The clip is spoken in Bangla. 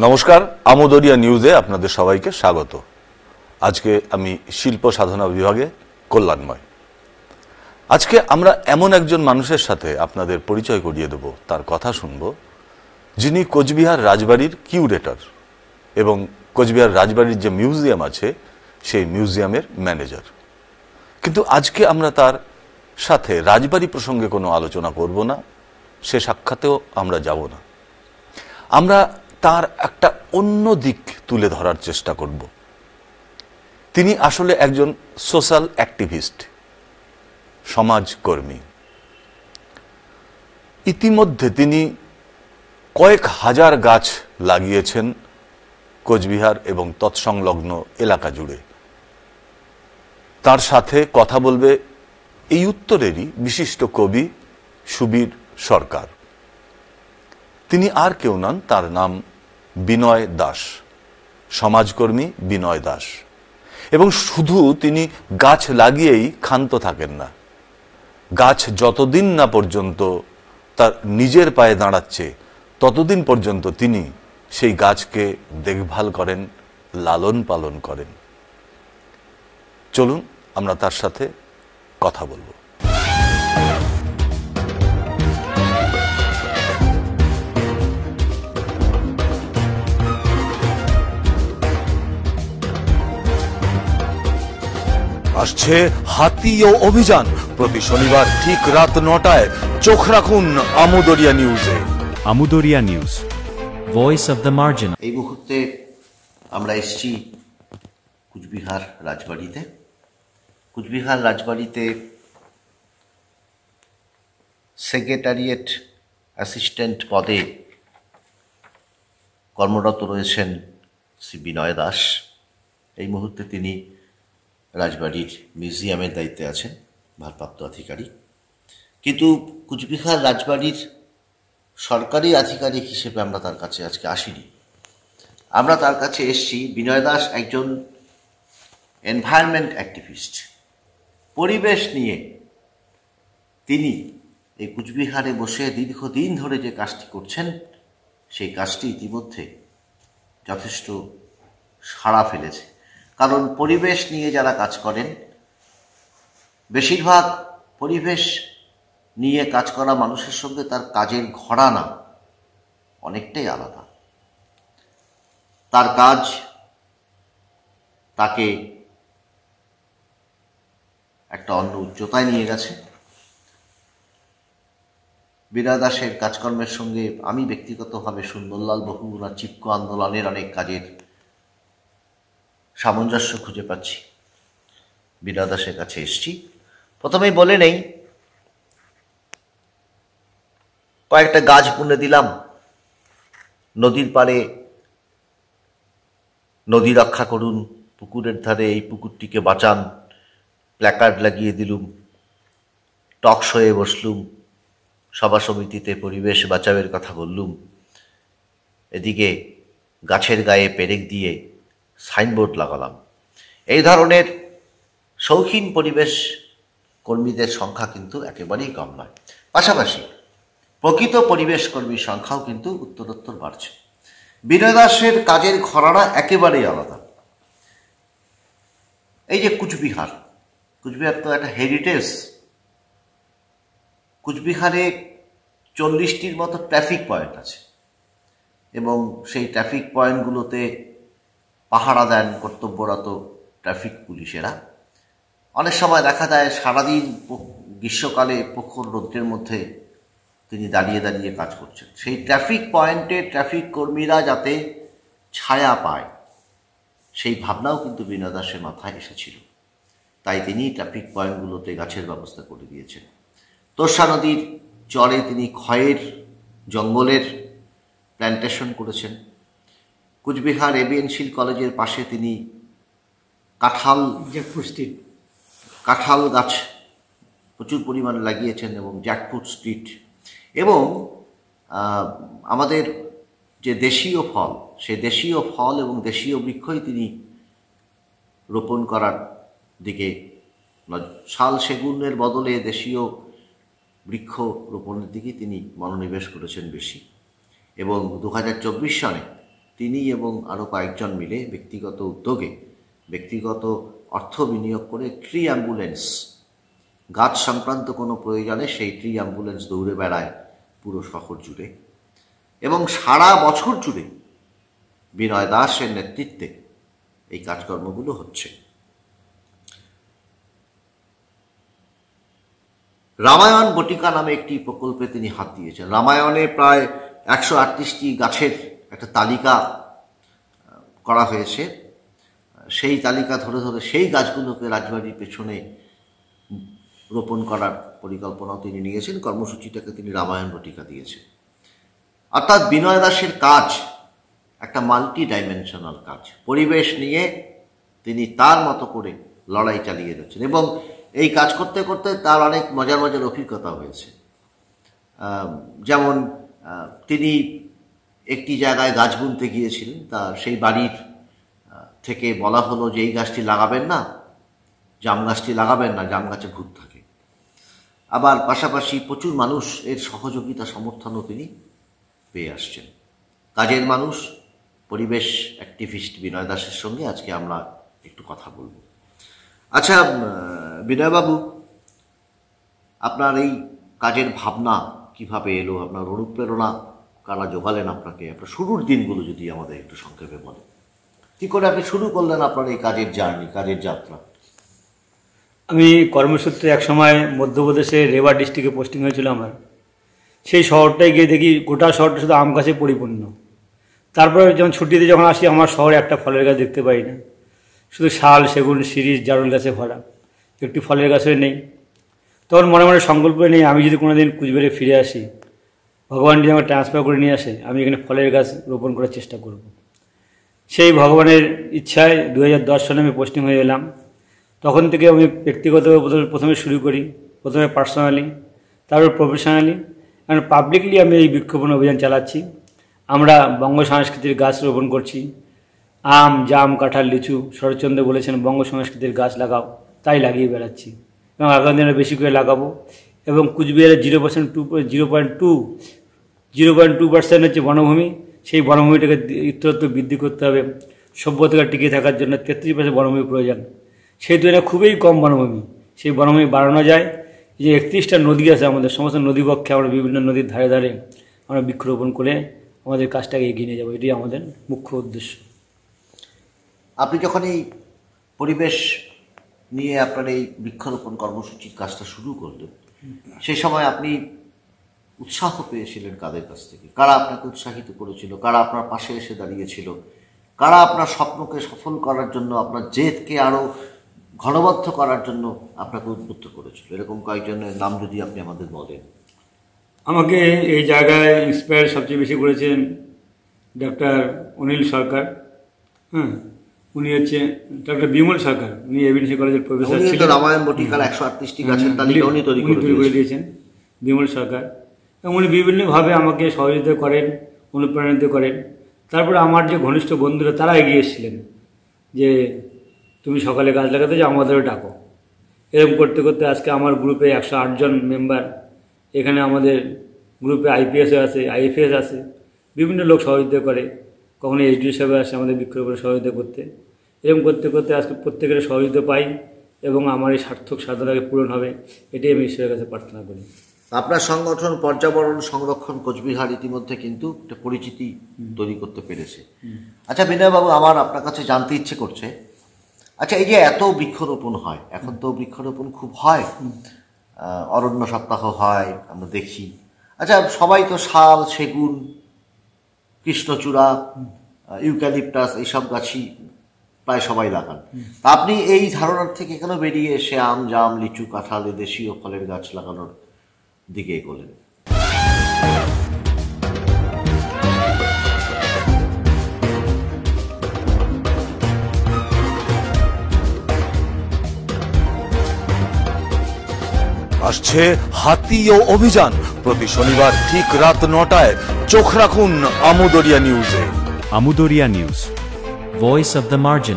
নমস্কার, আমোদরিয়া নিউজে আপনাদের সবাইকে স্বাগত। আজকে আমি শিল্প সাধনা বিভাগে কল্যাণময়। আজকে আমরা এমন একজন মানুষের সাথে আপনাদের পরিচয় করিয়ে দেব, তার কথা শুনব, যিনি কোচবিহার রাজবাড়ির কিউরেটর এবং কোচবিহার রাজবাড়ির যে মিউজিয়াম আছে সেই মিউজিয়ামের ম্যানেজার। কিন্তু আজকে আমরা তার সাথে রাজবাড়ি প্রসঙ্গে কোনো আলোচনা করব না, সে সাক্ষাতেও আমরা যাব না। আমরা তার একটা অন্য দিক তুলে ধরার চেষ্টা করব। তিনি আসলে একজন সোশ্যাল অ্যাক্টিভিস্ট, সমাজকর্মী। ইতিমধ্যে তিনি কয়েক হাজার গাছ লাগিয়েছেন কোচবিহার এবং তৎসংলগ্ন এলাকা জুড়ে। তার সাথে কথা বলবে এই উত্তরেরই বিশিষ্ট কবি সুবীর সরকার। তিনি আর কেউ নন, তার নাম বিনয় দাস, সমাজকর্মী বিনয় দাস। এবং শুধু তিনি গাছ লাগিয়েই ক্ষান্ত থাকেন না। গাছ যতদিন না পর্যন্ত তার নিজের পায়ে দাঁড়াচ্ছে ততদিন পর্যন্ত তিনি সেই গাছকে দেখভাল করেন, লালন পালন করেন। চলুন আমরা তার সাথে কথা বলবো। আসছে হাতিও অভিযান, প্রতি শনিবার ঠিক রাত 9টায়। চোখ রাখুন আমোদরিয়া নিউজে। Amodaria news, voice of the margin. এই মুহূর্তে আমরা এসেছি কুচবিহার রাজবাড়িতে। কুচবিহার রাজবাড়িতে সেক্রেটারিয়েট অ্যাসিস্ট্যান্ট পদে কর্মরত রয়েছেন শ্রী বিনয় দাস। এই মুহূর্তে তিনি রাজবাড়ির মিউজিয়ামের দায়িত্বে আছেন, ভারপ্রাপ্ত আধিকারিক। কিন্তু কুচবিহার রাজবাড়ির সরকারি আধিকারিক হিসেবে আমরা তার কাছে আজকে আসিনি। আমরা তার কাছে এসেছি, বিনয় দাস একজন এনভায়রনমেন্ট অ্যাক্টিভিস্ট। পরিবেশ নিয়ে তিনি এই কুচবিহারে বসে দীর্ঘদিন ধরে যে কাজটি করছেন, সেই কাজটি ইতিমধ্যে যথেষ্ট সাড়া ফেলেছে। কারণ পরিবেশ নিয়ে যারা কাজ করেন, বেশিরভাগ পরিবেশ নিয়ে কাজ করা মানুষের সঙ্গে তার কাজের ঘরানা অনেকটাই আলাদা। তার কাজ তাকে একটা অন্য উচ্চতায় নিয়ে গেছে। বিনয় দাসের কাজকর্মের সঙ্গে আমি ব্যক্তিগতভাবে সুন্দরলাল বহুগুণা চিপকো আন্দোলনের অনেক কাজের সামঞ্জস্য খুঁজে পাচ্ছি। বিনয় দাসের কাছে এসেছি। প্রথমেই বলে নেই, কয়েকটা গাছ বুনে দিলাম, নদীর পাড়ে নদী রক্ষা করুন, পুকুরের ধারে এই পুকুরটিকে বাঁচান, প্ল্যাকার্ড লাগিয়ে দিলুম, টক শোয়ে বসলুম, সভা সমিতিতে পরিবেশ বাঁচাবের কথা বললুম, এদিকে গাছের গায়ে পেরেক দিয়ে সাইনবোর্ড লাগালাম। এই ধরনের শৌখিন পরিবেশ কর্মীদের সংখ্যা কিন্তু একেবারেই কম নয়। পাশাপাশি প্রকৃত পরিবেশ কর্মীর সংখ্যাও কিন্তু উত্তরোত্তর বাড়ছে। বিনয় দাসের কাজের ঘরানা একেবারেই আলাদা। এই যে কুচবিহার তো একটা হেরিটেজ। কুচবিহারে 40টির মতো ট্রাফিক পয়েন্ট আছে এবং সেই ট্রাফিক পয়েন্টগুলোতে পাহারা দেন কর্তব্যরত ট্রাফিক পুলিশেরা। অনেক সময় দেখা যায় সারাদিন গ্রীষ্মকালে প্রখর রৌদ্রের মধ্যে তিনি দাঁড়িয়ে দাঁড়িয়ে কাজ করছেন। সেই ট্রাফিক পয়েন্টে ট্রাফিক কর্মীরা যাতে ছায়া পায়, সেই ভাবনাও কিন্তু বিনয় দাসের মাথায় এসেছিল। তাই তিনি ট্রাফিক পয়েন্টগুলোতে গাছের ব্যবস্থা করে দিয়েছেন। তোর্ষা নদীর চরে তিনি খয়ের জঙ্গলের প্ল্যান্টেশন করেছেন। কুচবিহার এবিএনশিল কলেজের পাশে তিনি কাঁঠাল গাছ প্রচুর পরিমাণে লাগিয়েছেন এবং জ্যাকফ্রুট স্ট্রিট এবং আমাদের যে দেশীয় ফল, সেই দেশীয় ফল এবং দেশীয় বৃক্ষই তিনি রোপণ করার দিকে, শাল সেগুনের বদলে দেশীয় বৃক্ষ রোপণের দিকে তিনি মনোনিবেশ করেছেন বেশি। এবং 2024 সালে তিনি এবং আরও কয়েকজন মিলে ব্যক্তিগত উদ্যোগে ব্যক্তিগত অর্থ বিনিয়োগ করে ট্রি অ্যাম্বুলেন্স, গাছ সংক্রান্ত কোনো প্রয়োজনে সেই ট্রি অ্যাম্বুলেন্স দৌড়ে বেড়ায় পুরো শহর জুড়ে, এবং সারা বছর জুড়ে বিনয় দাসের নেতৃত্বে এই কাজকর্মগুলো হচ্ছে। রামায়ণ বটিকা নামে একটি প্রকল্পে তিনি হাত দিয়েছেন। রামায়ণে প্রায় 138টি গাছের একটা তালিকা করা হয়েছে। সেই তালিকা ধরে ধরে সেই গাছগুলোকে রাজবাড়ির পেছনে রোপণ করার পরিকল্পনাও তিনি নিয়েছেন। কর্মসূচিটাকে তিনি রামায়ণ বটিকা দিয়েছেন। অর্থাৎ বিনয় দাসের কাজ একটা মাল্টি ডাইমেনশনাল কাজ। পরিবেশ নিয়ে তিনি তার মতো করে লড়াই চালিয়ে যাচ্ছেন, এবং এই কাজ করতে করতে তার অনেক মজার মজার অভিজ্ঞতা হয়েছে। যেমন তিনি একটি জায়গায় গাছ বুনতে গিয়েছিলেন, তা সেই বাড়ির থেকে বলা হলো যে এই গাছটি লাগাবেন না, জাম গাছটি লাগাবেন না, জাম গাছে ভূত থাকে। আবার পাশাপাশি প্রচুর মানুষ এর সহযোগিতা সমর্থনও তিনি পেয়ে আসছেন। কাজের মানুষ, পরিবেশ অ্যাক্টিভিস্ট বিনয় দাসের সঙ্গে আজকে আমরা একটু কথা বলবো। আচ্ছা বিনয়বাবু, আপনার এই কাজের ভাবনা কিভাবে এলো? আপনার অনুপ্রেরণা কারা জোগালেন আপনাকে? আপনার শুরুর দিনগুলো যদি আমাদের একটু সংক্ষেপে বলেন, কী করে আপনি শুরু করলেন আপনার এই কাজের জার্নি, কাজের যাত্রা? আমি কর্মসূত্রে এক সময় মধ্যপ্রদেশের রেওয়া ডিস্ট্রিক্টে পোস্টিং হয়েছিল আমার। সেই শহরটায় গিয়ে দেখি গোটা শহরটা শুধু আম গাছে পরিপূর্ণ। তারপরে যখন ছুটিতে যখন আসি, আমার শহরে একটা ফলের গাছ দেখতে পাই না, শুধু শাল, সেগুন, শিরীষ, জারুল গাছে ভরা, একটি ফলের গাছও নেই। তখন মনে মনে সংকল্প নেই, আমি যদি কোনোদিন কুচবিহারে ফিরে আসি, ভগবান যদি আমাকে ট্রান্সফার করে নিয়ে আসে, আমি এখানে ফলের গাছ রোপণ করার চেষ্টা করব। সেই ভগবানের ইচ্ছায় 2010 সালে আমি পোস্টিং হয়ে এলাম। তখন থেকে আমি ব্যক্তিগতভাবে প্রথমে শুরু করি, প্রথমে পার্সোনালি, তারপর প্রফেশনালি, কারণ পাবলিকলি আমি এই বৃক্ষরোপণ অভিযান চালাচ্ছি। আমরা বঙ্গ সংস্কৃতির গাছ রোপণ করছি। আম, জাম, কাঁঠাল, লিচু, শরৎচন্দ্র বলেছেন বঙ্গ সংস্কৃতির গাছ লাগাও, তাই লাগিয়ে বেড়াচ্ছি, এবং আগামী দিনে বেশি করে লাগাবো। এবং কুচবিহারের 0.2% হচ্ছে বনভূমি। সেই বনভূমিটাকে ইতরত্র বৃদ্ধি করতে হবে। সভ্যতা টিকে থাকার জন্য 33% বনভূমি প্রয়োজন। সেই তুলনায় খুবই কম বনভূমি, সেই বনভূমি বাড়ানো যায়। যে 31টা নদী আছে আমাদের, সমস্ত নদীবক্ষে আমরা বিভিন্ন নদীর ধারে ধারে আমরা বৃক্ষরোপণ করে আমাদের কাজটাকে এগিয়ে নিয়ে যাবো, এটাই আমাদের মুখ্য উদ্দেশ্য। আপনি যখন এই পরিবেশ নিয়ে আপনার এই বৃক্ষরোপণ কর্মসূচির কাজটা শুরু করলেন, সেই সময় আপনি উৎসাহ পেয়েছিলেন কাদের কাছ থেকে? কারা আপনাকে উৎসাহিত করেছিল? কারা আপনার পাশে এসে দাঁড়িয়েছিল? কারা আপনার স্বপ্নকে সফল করার জন্য, আপনার জেদকে আরও ঘনবদ্ধ করার জন্য আপনাকে উদ্বুদ্ধ করেছিল? এরকম কয়েকজনের নাম যদি আপনি আমাদের বলেন। আমাকে এই জায়গায় ইন্সপায়ার সবচেয়ে বেশি করেছেন ডক্টর অনিল সরকার। উনি হচ্ছে ডক্টর বিমল সরকার, উনি এবিসি কলেজের প্রফেসর ছিলেন। রামায়ণ বটিকার 138টি গাছের তালিকা উনি তৈরি করে দিয়েছেন, বিমল সরকার। এবং উনি বিভিন্নভাবে আমাকে সহযোগিতা করেন, অনুপ্রাণিত করেন। তারপরে আমার যে ঘনিষ্ঠ বন্ধুরা, তারা এগিয়ে এসেছিলেন যে তুমি সকালে গাছ লাগাতে যাও, আমাদেরও ডাকো। এরকম করতে করতে আজকে আমার গ্রুপে 108 জন মেম্বার। এখানে আমাদের গ্রুপে আইপিএস আছে, আইএফএস আছে, বিভিন্ন লোক সহযোগিতা করে। কখনো এইচডিও সাহেব আসে আমাদের বৃক্ষরোপণে সহযোগিতা করতে। এরকম করতে করতে আজকে প্রত্যেকের সহযোগিতা পাই, এবং আমার এই সার্থক সাধনাকে পূরণ হবে, এটাই আমি ঈশ্বরের কাছে প্রার্থনা করি। আপনার সংগঠন পর্যাবরণ সংরক্ষণ কোচবিহার ইতিমধ্যে কিন্তু একটা পরিচিতি তৈরি করতে পেরেছে। আচ্ছা বিনয়বাবু, আমার আপনার কাছে জানতে ইচ্ছে করছে, আচ্ছা এই যে এত বৃক্ষরোপণ হয়, এখন তো বৃক্ষরোপণ খুব হয়, অরণ্য সপ্তাহ হয়, আমরা দেখি। আচ্ছা সবাই তো শাল, সেগুন, কৃষ্ণচূড়া, ইউক্যালিপটাস এইসব গাছই প্রায় সবাই লাগান। তা আপনি এই ধারণার থেকে কেন বেরিয়ে এসে আম, জাম, লিচু, কাঁঠাল, দেশীয় ফলের গাছ লাগানোর দিকে এগোলেন? আসছে হাতি ও অভিযান, প্রতি শনিবার ঠিক রাত 9টায়। চোখ রাখুন আমুদরিয়া নিউজে। Amudoria News, Voice of the Margin.